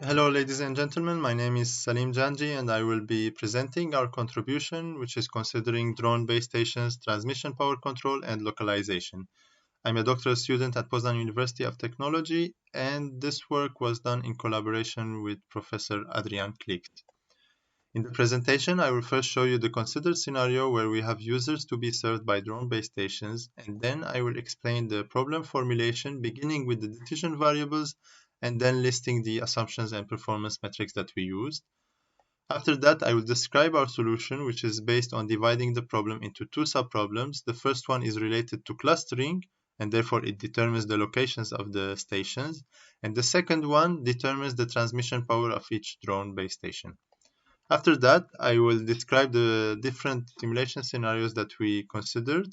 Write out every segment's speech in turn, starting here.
Hello, ladies and gentlemen. My name is Salim Janji, and I will be presenting our contribution, which is considering drone base stations, transmission power control, and localization. I'm a doctoral student at Poznan University of Technology, and this work was done in collaboration with Professor Adrian Kliks. In the presentation, I will first show you the considered scenario where we have users to be served by drone base stations, and then I will explain the problem formulation beginning with the decision variables and then listing the assumptions and performance metrics that we used. After that, I will describe our solution, which is based on dividing the problem into two subproblems. The first one is related to clustering, and therefore it determines the locations of the stations, and the second one determines the transmission power of each drone base station. After that, I will describe the different simulation scenarios that we considered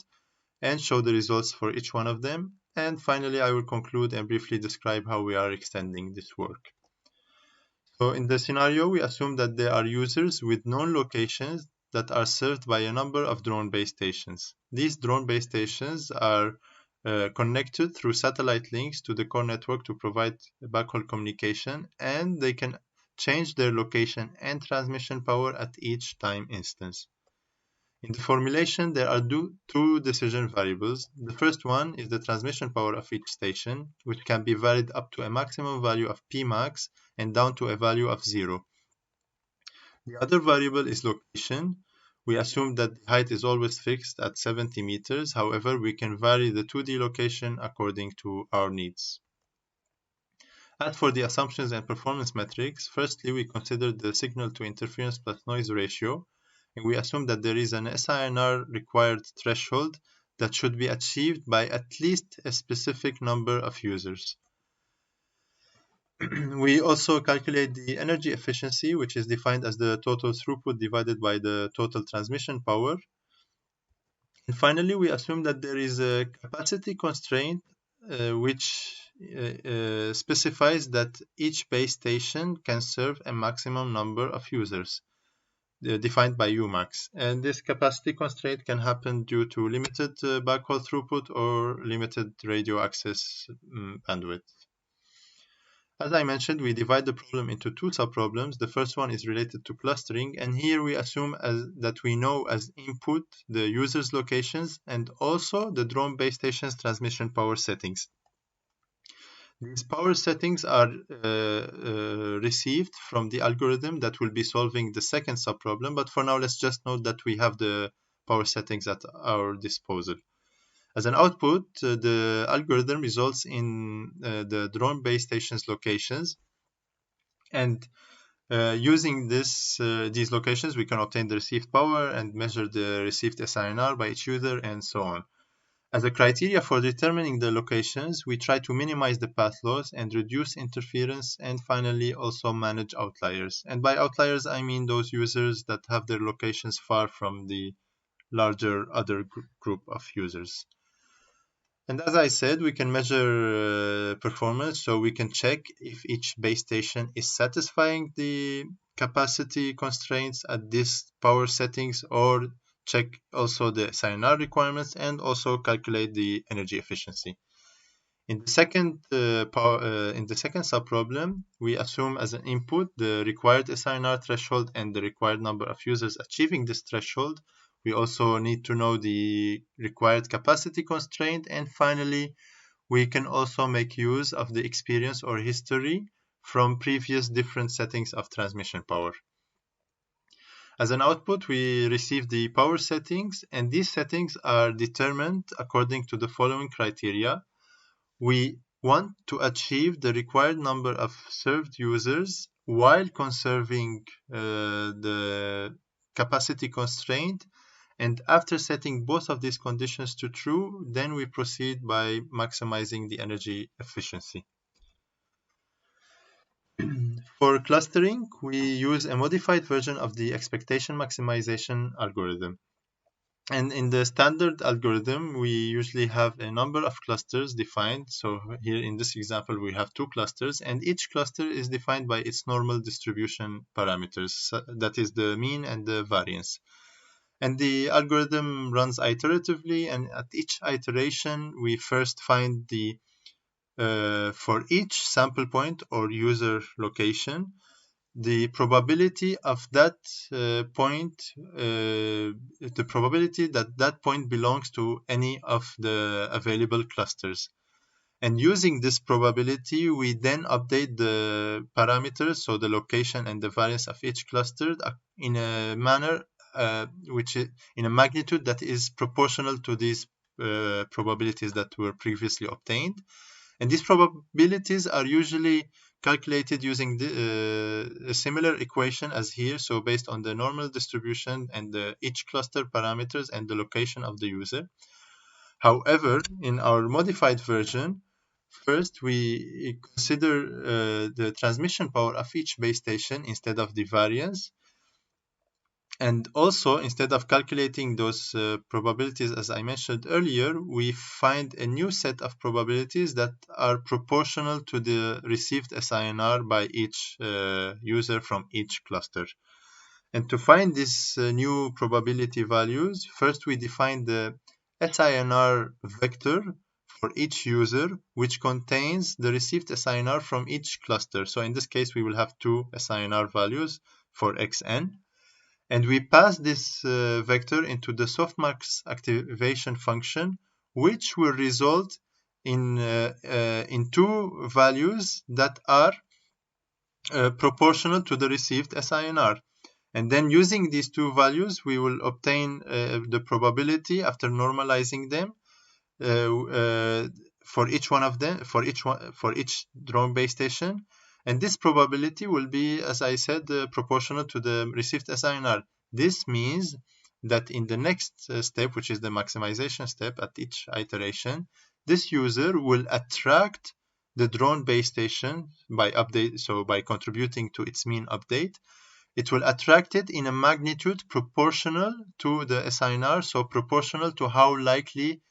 and show the results for each one of them. And finally, I will conclude and briefly describe how we are extending this work. So in the scenario, we assume that there are users with known locations that are served by a number of drone base stations. These drone base stations are connected through satellite links to the core network to provide backhaul communication, and they can change their location and transmission power at each time instance. In the formulation, there are two decision variables. The first one is the transmission power of each station, which can be varied up to a maximum value of Pmax and down to a value of 0. The other variable is location. We assume that the height is always fixed at 70 meters. However, we can vary the 2D location according to our needs. As for the assumptions and performance metrics, firstly, we consider the signal to interference plus noise ratio, and we assume that there is an SINR required threshold that should be achieved by at least a specific number of users. We also calculate the energy efficiency, which is defined as the total throughput divided by the total transmission power. And finally, we assume that there is a capacity constraint which specifies that each base station can serve a maximum number of users, defined by Umax. And this capacity constraint can happen due to limited backhaul throughput or limited radio access bandwidth. As I mentioned, we divide the problem into two subproblems. The first one is related to clustering, and here we assume that we know as input the user's locations and also the drone base station's transmission power settings. These power settings are received from the algorithm that will be solving the second subproblem, but for now let's just note that we have the power settings at our disposal. As an output, the algorithm results in the drone base station's locations, and using these locations, we can obtain the received power and measure the received SINR by each user and so on. As a criteria for determining the locations, we try to minimize the path loss and reduce interference, and finally also manage outliers. And by outliers, I mean those users that have their locations far from the larger other group of users. And as I said, we can measure performance, so we can check if each base station is satisfying the capacity constraints at these power settings, or check also the SINR requirements and also calculate the energy efficiency. In the second subproblem, we assume as an input the required SINR threshold and the required number of users achieving this threshold. We also need to know the required capacity constraint, and finally, we can also make use of the experience or history from previous different settings of transmission power. As an output, we receive the power settings, and these settings are determined according to the following criteria. We want to achieve the required number of served users while conserving the capacity constraint, and after setting both of these conditions to true, then we proceed by maximizing the energy efficiency. For clustering, we use a modified version of the expectation maximization algorithm. And in the standard algorithm, we usually have a number of clusters defined. So here in this example, we have two clusters, and each cluster is defined by its normal distribution parameters. So that is the mean and the variance. And the algorithm runs iteratively, and at each iteration, we first find the for each sample point or user location, the probability of that point, the probability that that point belongs to any of the available clusters. And using this probability, we then update the parameters, so the location and the variance of each cluster, in a manner which is in a magnitude that is proportional to these probabilities that were previously obtained. And these probabilities are usually calculated using a similar equation as here, so based on the normal distribution and each cluster parameters and the location of the user. However, in our modified version, first we consider the transmission power of each base station instead of the variance. And also, instead of calculating those probabilities as I mentioned earlier, we find a new set of probabilities that are proportional to the received SINR by each user from each cluster. And to find these new probability values, first we define the SINR vector for each user, which contains the received SINR from each cluster. So in this case, we will have two SINR values for xn. And we pass this vector into the softmax activation function, which will result in two values that are proportional to the received SINR. And then using these two values, we will obtain the probability after normalizing them for each one of them, for each drone base station. And this probability will be, as I said, proportional to the received SINR. This means that in the next step, which is the maximization step at each iteration, this user will attract the drone base station by contributing to its mean update. It will attract it in a magnitude proportional to the SINR, so proportional to how likely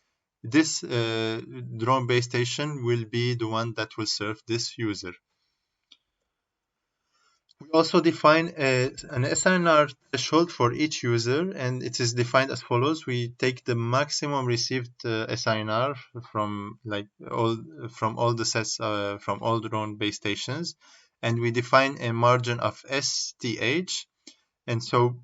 this drone base station will be the one that will serve this user. We also define an SINR threshold for each user, and it is defined as follows. We take the maximum received SINR from all the sets from all drone base stations, and we define a margin of STH. And so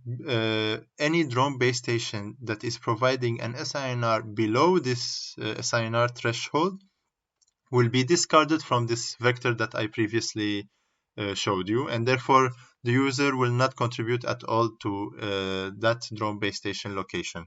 any drone base station that is providing an SINR below this SINR threshold will be discarded from this vector that I previously showed you, and therefore the user will not contribute at all to that drone base station location.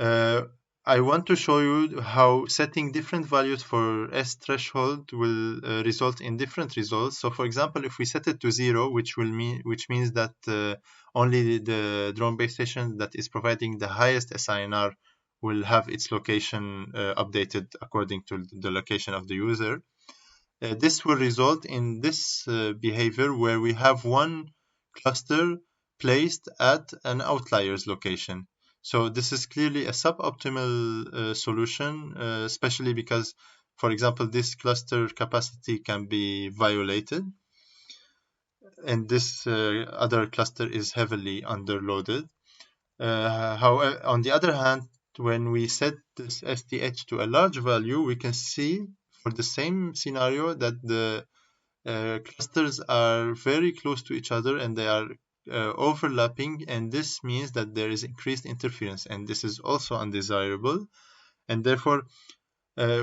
I want to show you how setting different values for S threshold will result in different results. So for example, if we set it to 0, which means that only the drone base station that is providing the highest SINR will have its location updated according to the location of the user. This will result in this behavior where we have one cluster placed at an outlier's location. So this is clearly a suboptimal solution, especially because, for example, this cluster capacity can be violated, and this other cluster is heavily underloaded. However, on the other hand, when we set this STH to a large value, we can see for the same scenario that the clusters are very close to each other and they are overlapping, and this means that there is increased interference, and this is also undesirable, and therefore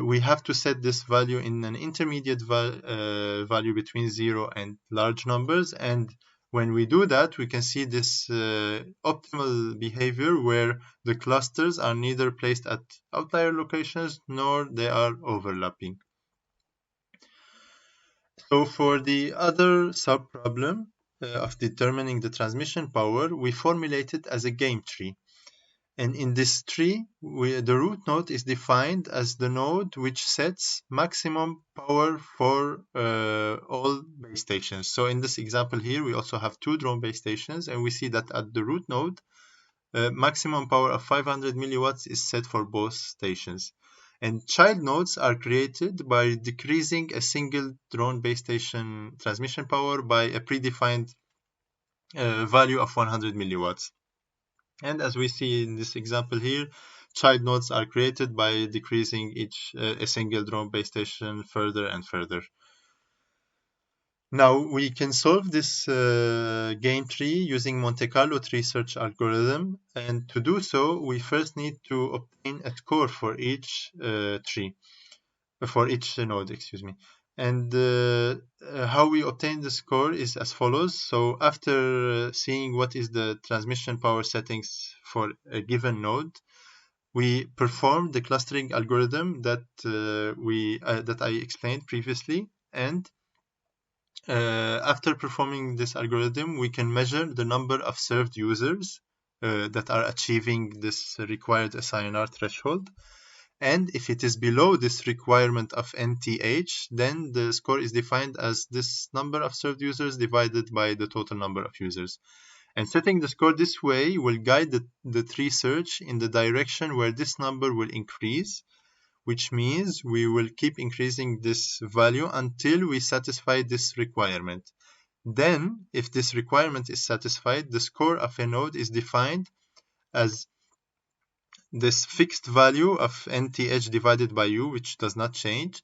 we have to set this value in an intermediate value between 0 and large numbers. And when we do that, we can see this optimal behavior where the clusters are neither placed at outlier locations nor they are overlapping. So for the other sub-problem of determining the transmission power, we formulate it as a game tree. And in this tree, the root node is defined as the node which sets maximum power for all base stations. So in this example here, we also have two drone base stations, and we see that at the root node, maximum power of 500 milliwatts is set for both stations. And child nodes are created by decreasing a single drone base station transmission power by a predefined value of 100 milliwatts. And as we see in this example here, child nodes are created by decreasing each a single drone base station further and further. Now we can solve this game tree using Monte Carlo tree search algorithm, and to do so we first need to obtain a score for each for each node, excuse me. And how we obtain the score is as follows. So after seeing what is the transmission power settings for a given node, we perform the clustering algorithm that that I explained previously, and after performing this algorithm, we can measure the number of served users that are achieving this required SINR threshold. And if it is below this requirement of NTH, then the score is defined as this number of served users divided by the total number of users. And setting the score this way will guide the tree search in the direction where this number will increase, which means we will keep increasing this value until we satisfy this requirement. Then, if this requirement is satisfied, the score of a node is defined as this fixed value of NTH divided by U, which does not change,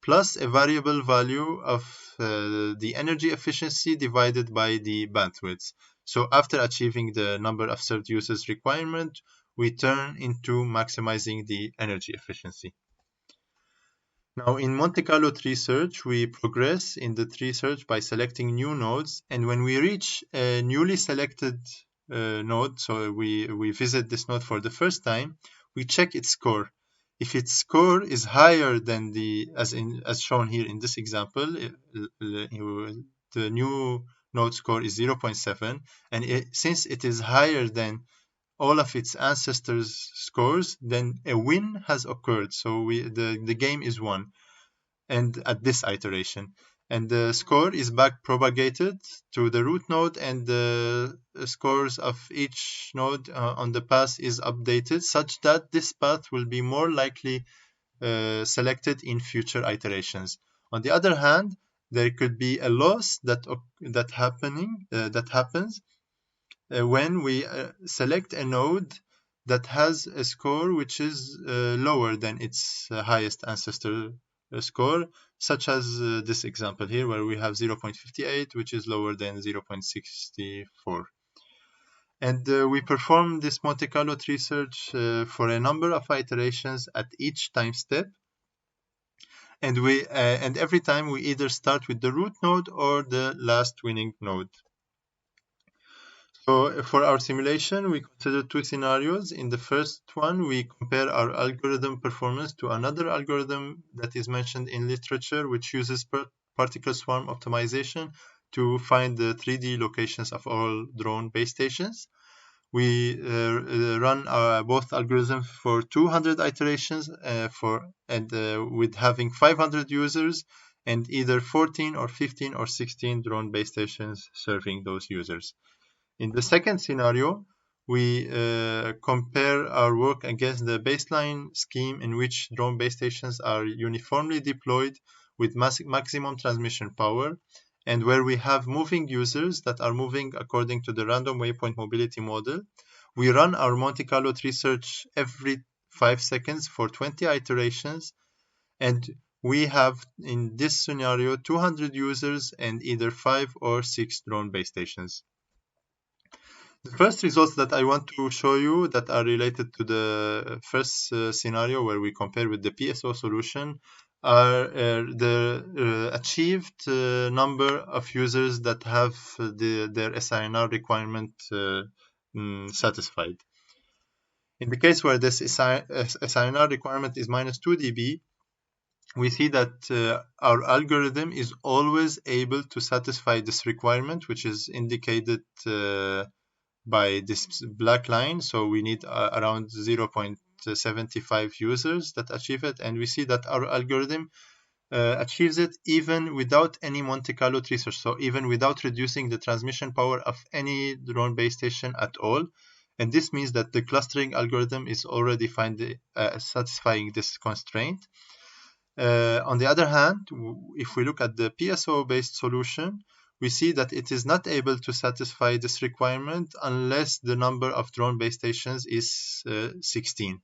plus a variable value of the energy efficiency divided by the bandwidth. So after achieving the number of served users requirement, we turn into maximizing the energy efficiency. Now in Monte Carlo tree search, we progress in the tree search by selecting new nodes, and when we reach a newly selected node, so we visit this node for the first time, we check its score. If its score is higher than as shown here in this example, the new node score is 0.7, and since it is higher than all of its ancestors' scores, then a win has occurred. So the game is won, and at this iteration. And the score is back propagated to the root node, and the scores of each node on the path is updated such that this path will be more likely selected in future iterations. On the other hand, there could be a loss that happens when we select a node that has a score which is lower than its highest ancestor score, such as this example here, where we have 0.58, which is lower than 0.64. And we perform this Monte Carlo tree search for a number of iterations at each time step. And every time we either start with the root node or the last winning node. So for our simulation, we consider two scenarios. In the first one, we compare our algorithm performance to another algorithm that is mentioned in literature, which uses particle swarm optimization to find the 3D locations of all drone base stations. We run both algorithms for 200 iterations with having 500 users and either 14 or 15 or 16 drone base stations serving those users. In the second scenario, we compare our work against the baseline scheme in which drone base stations are uniformly deployed with maximum transmission power, and where we have moving users that are moving according to the random waypoint mobility model. We run our Monte Carlo tree search every 5 seconds for 20 iterations, and we have, in this scenario, 200 users and either 5 or 6 drone base stations. The first results that I want to show you that are related to the first scenario where we compare with the PSO solution are the achieved number of users that have their SINR requirement satisfied. In the case where this SINR requirement is minus 2 dB, we see that our algorithm is always able to satisfy this requirement, which is indicated by this black line. So we need around 0.75 users that achieve it, and we see that our algorithm achieves it even without any Monte Carlo tree search, so even without reducing the transmission power of any drone base station at all. And this means that the clustering algorithm is already satisfying this constraint. On the other hand, if we look at the PSO-based solution, we see that it is not able to satisfy this requirement unless the number of drone base stations is 16.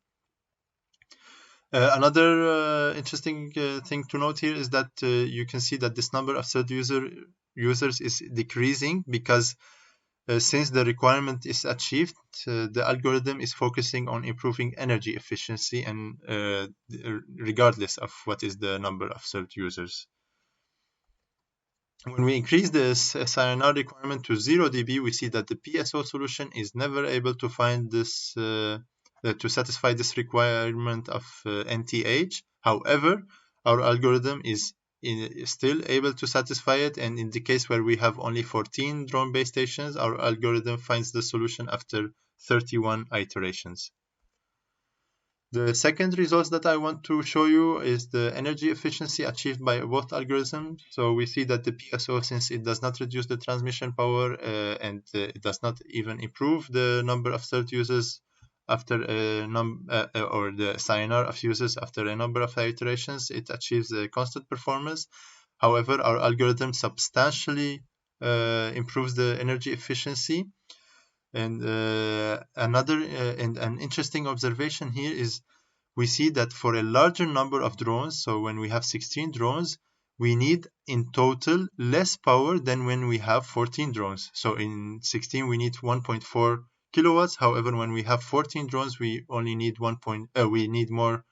Another interesting thing to note here is that you can see that this number of third users is decreasing because since the requirement is achieved, the algorithm is focusing on improving energy efficiency and regardless of what is the number of served users. When we increase this SINR requirement to 0 dB, we see that the PSO solution is never able to find this to satisfy this requirement of NTH. However, our algorithm is still able to satisfy it, and in the case where we have only 14 drone base stations, our algorithm finds the solution after 31 iterations. The second result that I want to show you is the energy efficiency achieved by both algorithms. So we see that the PSO, since it does not reduce the transmission power and it does not even improve the number of served users after or the SINR of users after a number of iterations, it achieves a constant performance. However, our algorithm substantially improves the energy efficiency. And an interesting observation here is we see that for a larger number of drones, so when we have 16 drones, we need in total less power than when we have 14 drones. So in 16 we need 1.4 kilowatts. However, when we have 14 drones, we only need we need more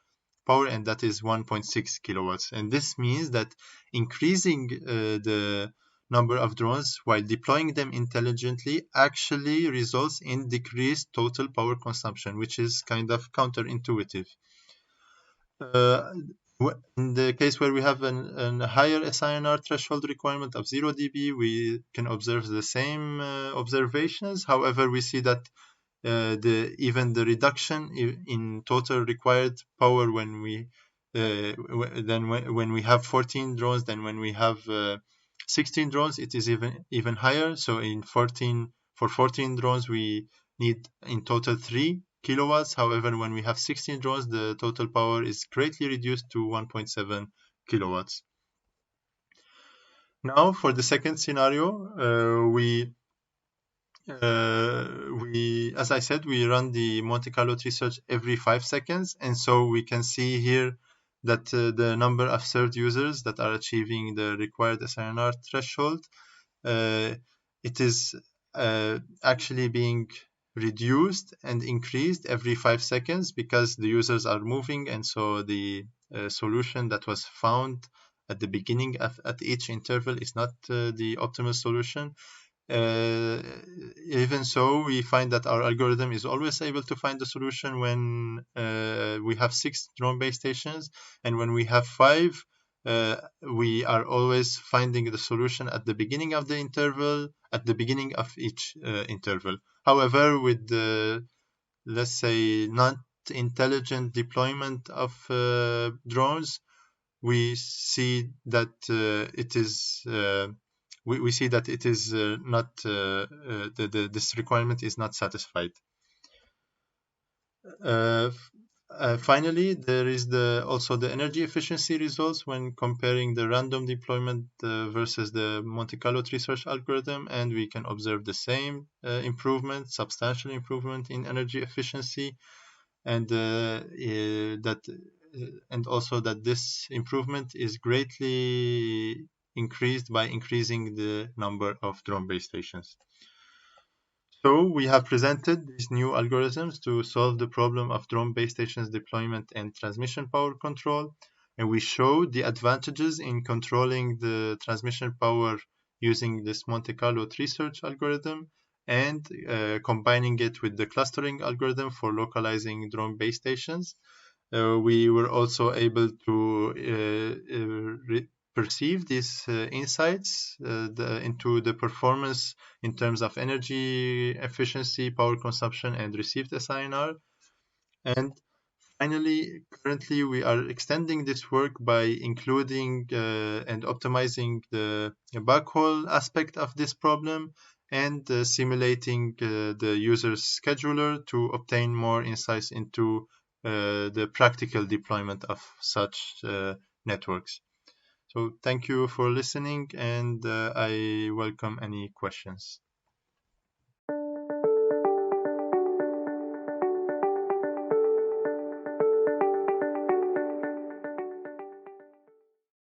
power, and that is 1.6 kilowatts. And this means that increasing the number of drones while deploying them intelligently actually results in decreased total power consumption, which is kind of counterintuitive. In the case where we have a higher SINR threshold requirement of 0 dB, we can observe the same observations. However, we see that even the reduction in total required power when we when we have 14 drones than when we have 16 drones, it is even higher. So for 14 drones we need in total 3 kilowatts. However, when we have 16 drones, the total power is greatly reduced to 1.7 kilowatts. Now for the second scenario, as I said, we run the Monte Carlo tree search every 5 seconds, and so we can see here that the number of served users that are achieving the required SINR threshold, it is actually being reduced and increased every 5 seconds because the users are moving, and so the solution that was found at the beginning at each interval is not the optimal solution. Even so, we find that our algorithm is always able to find the solution when we have 6 drone base stations, and when we have 5, we are always finding the solution at the beginning of the interval, at the beginning of each interval. However, with the, let's say, not intelligent deployment of drones, we see that it is we see that it is not this requirement is not satisfied. Finally, there is also the energy efficiency results when comparing the random deployment versus the Monte Carlo tree search algorithm, and we can observe the same substantial improvement in energy efficiency, and also that this improvement is greatly increased by increasing the number of drone base stations. So we have presented these new algorithms to solve the problem of drone base stations deployment and transmission power control, and we showed the advantages in controlling the transmission power using this Monte Carlo tree search algorithm and combining it with the clustering algorithm for localizing drone base stations. We were also able to perceive these insights into the performance in terms of energy efficiency, power consumption, and received SINR. And finally, currently we are extending this work by including and optimizing the backhaul aspect of this problem and simulating the user's scheduler to obtain more insights into the practical deployment of such networks. So thank you for listening, and I welcome any questions.